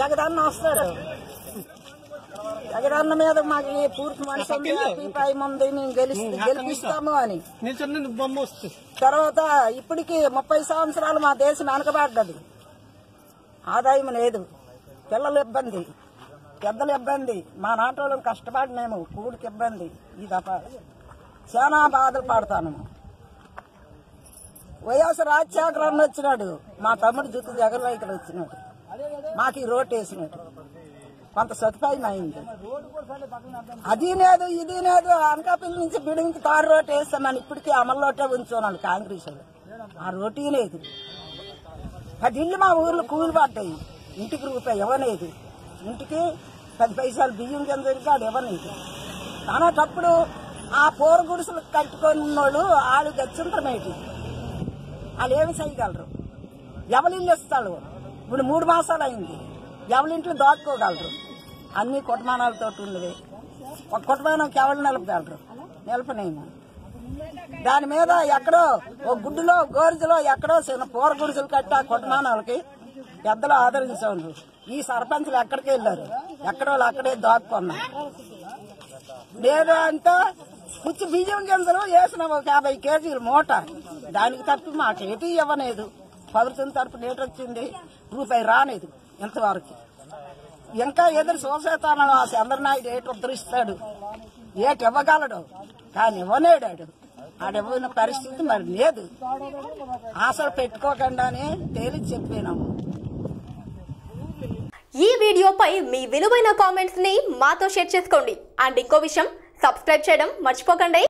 జగదన్న వస్తాడు. జగదన్న మీద మాకు పూర్తి మనసు ఉంది, అభిప్రాయం ఉంది, మేము గెలిపిస్తాము అని. తర్వాత ఇప్పటికి 30 సంవత్సరాలు మా దేశం వెనకబడ్డది. ఆదాయం లేదు, పిల్లలు ఇబ్బంది, పెద్దలు ఇబ్బంది, మా నాటోళ్ళం కష్టపడినాము, కూడికి ఇబ్బంది. ఈ తప్ప చాలా బాధలు పడతాను. వైఎస్ రాజశేఖర అన్న వచ్చినాడు, మా తమ్ముడు జుట్టు జగన్ ఇక్కడ వచ్చినాడు, మాకు ఈ రోడ్డు వేసినాడు, కొంత సదుపాయం అయింది. అది లేదు ఇది లేదు, అనకాపల్లి నుంచి బిడింగ్కి తారు రోడ్డు వేస్తామని ఇప్పటికీ అమల్లోటే ఉంచున్నాను కాంగ్రెస్. ఆ రోటీ లేదు. 10 ఇళ్ళు మా ఊర్లో కూలి పడ్డాయి, ఇంటికి రూపాయి ఇవ్వలేదు, ఇంటికి 10 పైసలు బియ్యం కింద అది ఇవ్వలేదు. అనేటప్పుడు ఆ పూర గుడిసెలు కట్టుకొని ఉన్నోళ్ళు వాళ్ళు గచ్చింతమేటి, వాళ్ళు ఏమి చేయగలరు? ఎవరిల్లు ఇస్తాడు? ఇప్పుడు 3 మాసాలు అయింది, ఎవరింట్లో దాక్కోగలరు? అన్ని కుటుంబాలతో ఉన్నవి. ఒక కుటుంబానికి ఎవరు నిలపగలరు? నిలపనేమో. దాని మీద ఎక్కడో ఒక గుడ్డులో గోరుజులో ఎక్కడో చిన్న పూర గుడిసెలు కట్టి ఆ కుటుంబాలకి పెద్దలు ఆదరించారు. ఈ సర్పంచ్లు ఎక్కడికి వెళ్లారు? ఎక్కడో అక్కడే దాక్కున్నారు. లేదు అంటే పుచ్చి బియ్యం గింజలు వేసిన ఒక 50 కేజీలు మూట, దానికి తప్పి మాకేటి ఇవ్వలేదు. ప్రభుత్వం తరపు నీటి వచ్చింది, రూపాయి రాలేదు ఇంతవరకు. ఇంకా ఎదురు చూసేతాను ఆ చంద్రనాయుడు ఏటి ఉద్ధరిస్తాడు, ఏటి ఇవ్వగలడు, కానీ ఇవ్వనేడాడు. ఆడివ్వని పరిస్థితి మరి లేదు. ఆశలు పెట్టుకోకుండానే తేలిచి చెప్పినాము. ఈ వీడియోపై మీ విలువైన కామెంట్స్ ని మాతో షేర్ చేసుకోండి. అండ్ ఇంకో విషయం, సబ్స్క్రైబ్ చేయడం మర్చిపోకండి.